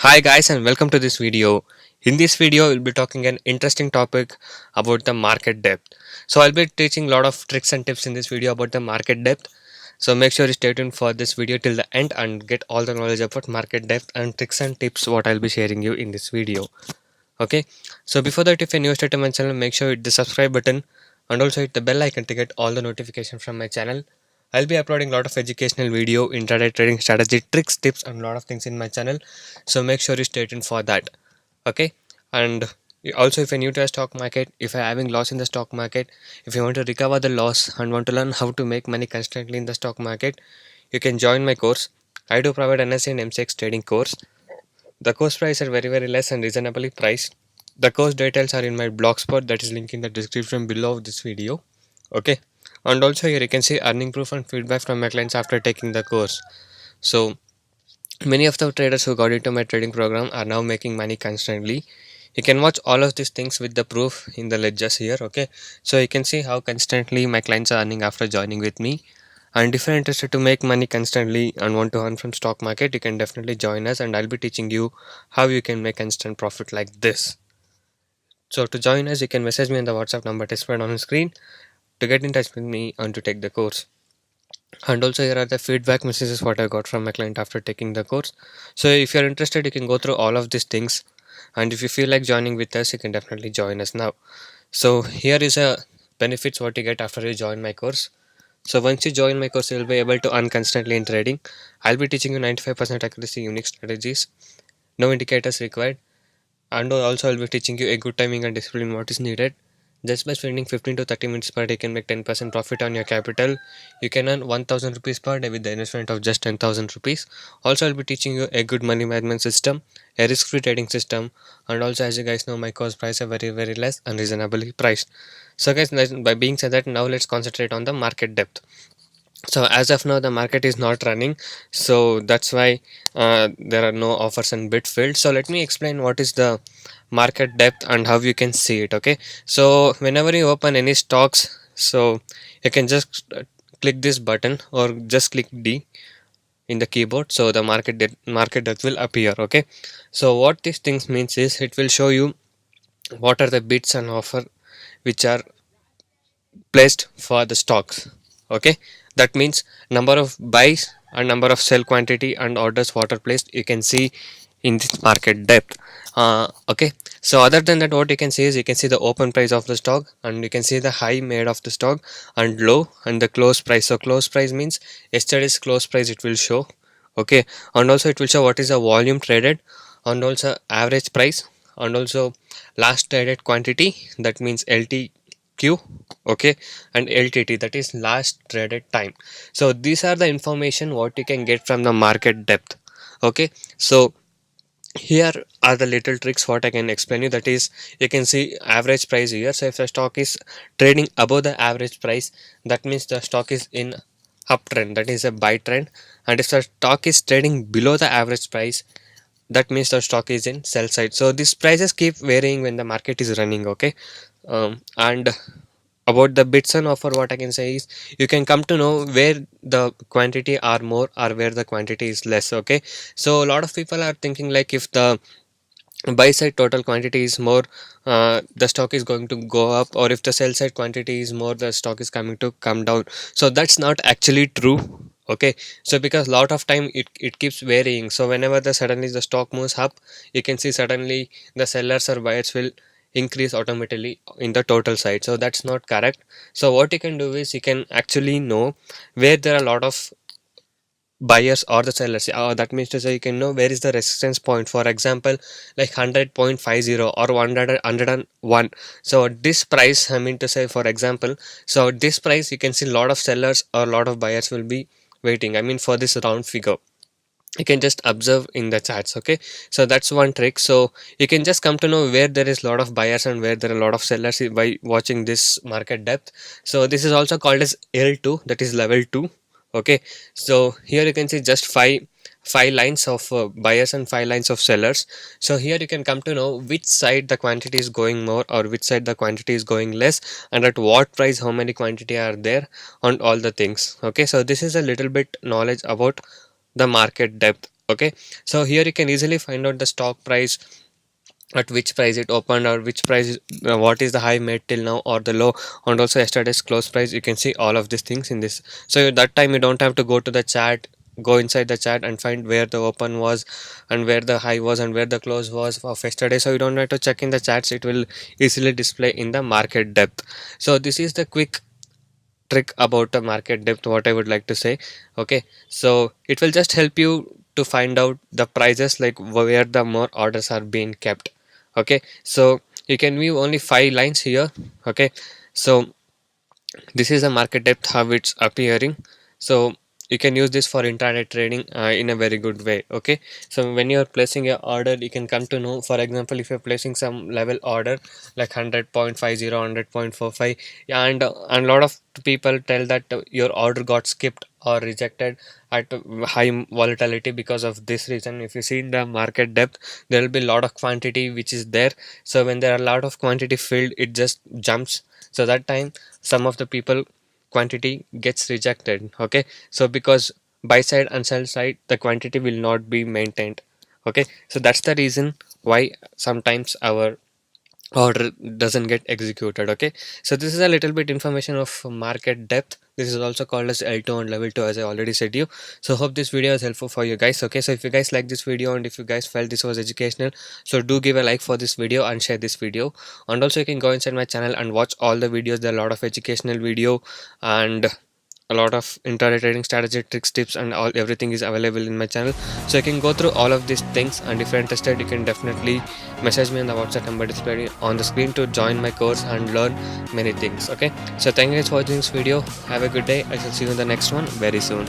Hi guys and welcome to this video. In this video we'll be talking an interesting topic about the market depth. So I'll be teaching a lot of tricks and tips in this video about the market depth. So make sure you stay tuned for this video till the end and get all the knowledge about market depth and tricks and tips what I'll be sharing you in this video. Okay. So before that, if you're new to my channel, make sure you hit the subscribe button and also hit the bell icon to get all the notifications from my channel. I'll be uploading a lot of educational video, intraday trading strategy, tricks, tips, and a lot of things in my channel. So make sure you stay tuned for that. Okay. And also, if you're new to the stock market, if you're having loss in the stock market, if you want to recover the loss and want to learn how to make money constantly in the stock market, you can join my course. I do provide NSE and MCX trading course. The course price are very less and reasonably priced. The course details are in my blogspot, that is linked in the description below this video. Okay. And also here you can see earning proof and feedback from my clients after taking the course. So many of the traders who got into my trading program are now making money constantly. You can watch all of these things with the proof in the ledgers here. Okay. So you can see how constantly my clients are earning after joining with me. And if you're interested to make money constantly and want to earn from stock market, you can definitely join us and I'll be teaching you how you can make instant profit like this. So to join us, you can message me on the WhatsApp number displayed on the screen to get in touch with me and to take the course. And also here are the feedback messages what I got from my client after taking the course. So if you're interested, you can go through all of these things. And if you feel like joining with us, you can definitely join us now. So here is a benefits what you get after you join my course. So once you join my course, you'll be able to earn constantly in trading. I'll be teaching you 95% accuracy unique strategies, no indicators required, and also I'll be teaching you a good timing and discipline what is needed. Just by spending 15 to 30 minutes per day, you can make 10% profit on your capital. You can earn 1000 rupees per day with the investment of just 10,000 rupees. Also, I'll be teaching you a good money management system, a risk-free trading system, and also as you guys know, my course price are very less and reasonably priced. So guys, by being said that, now let's concentrate on the market depth. So as of now the market is not running, so that's why there are no offers and bid filled. So let me explain what is the market depth and how you can see it. Okay, so whenever you open any stocks, so you can just click this button or just click D in the keyboard, so the market depth will appear. Okay, so what these things means is it will show you what are the bids and offer which are placed for the stocks. Okay, that means number of buys and number of sell quantity and orders what are placed, you can see in this market depth. Okay, so other than that, what you can see is you can see the open price of the stock and you can see the high made of the stock and low and the close price. So close price means yesterday's close price it will show. Okay, and also it will show what is the volume traded and also average price and also last traded quantity, that means LTQ. Okay, and LTT, that is last traded time. So these are the information what you can get from the market depth. Okay, so here are the little tricks what I can explain you, that is you can see average price here. So if the stock is trading above the average price, that means the stock is in uptrend, that is a buy trend. And if the stock is trading below the average price, that means the stock is in sell side. So these prices keep varying when the market is running. Okay, and about the bits and offer, what I can say is you can come to know where the quantity are more or where the quantity is less. Okay, so a lot of people are thinking like if the buy side total quantity is more, the stock is going to go up, or if the sell side quantity is more, the stock is coming to come down. So that's not actually true. Okay, so because lot of time it keeps varying, so whenever the suddenly the stock moves up, you can see suddenly the sellers or buyers will increase automatically in the total side. So that's not correct. So what you can do is you can actually know where there are a lot of buyers or the sellers. That means to say you can know where is the resistance point, for example like 100.50 or 101. So at this price, I mean to say, for example, so at this price you can see a lot of sellers or a lot of buyers will be waiting, I mean for this round figure. You can just observe in the charts. Okay, so that's one trick. So you can just come to know where there is a lot of buyers and where there are a lot of sellers by watching this market depth. So this is also called as L2, that is level 2. Okay, so here you can see just five lines of buyers and 5 lines of sellers. So here you can come to know which side the quantity is going more or which side the quantity is going less, and at what price how many quantity are there, on all the things. Okay, so this is a little bit knowledge about the market depth. Okay, so here you can easily find out the stock price, at which price it opened, or which price what is the high made till now or the low, and also yesterday's close price. You can see all of these things in this. So that time you don't have to go to the chat, go inside the chat and find where the open was and where the high was and where the close was of yesterday. So you don't have to check in the chats, it will easily display in the market depth. So this is the quick trick about the market depth, what I would like to say. Okay, so it will just help you to find out the prices, like where the more orders are being kept. Okay, so you can view only 5 lines here. Okay, so this is a market depth, how it's appearing. So you can use this for intraday trading in a very good way. Okay, so when you're placing a order, you can come to know, for example, if you're placing some level order like 100.50, 100.45, and a lot of people tell that your order got skipped or rejected at high volatility. Because of this reason, if you see in the market depth, there will be a lot of quantity which is there. So when there are a lot of quantity filled, it just jumps. So that time some of the people quantity gets rejected. Okay, so because buy side and sell side, the quantity will not be maintained. Okay, so that's the reason why sometimes our order doesn't get executed. Okay, so this is a little bit information of market depth. This is also called as L2 and level 2, as I already said you. So hope this video is helpful for you guys. Okay, so if you guys like this video and if you guys felt this was educational, so do give a like for this video and share this video. And also you can go inside my channel and watch all the videos. There are a lot of educational video and a lot of intraday trading strategy, tricks, tips, and all everything is available in my channel. So you can go through all of these things, and if you're interested, you can definitely message me on the WhatsApp number displayed on the screen to join my course and learn many things. Okay, so thank you guys for watching this video. Have a good day. I shall see you in the next one very soon.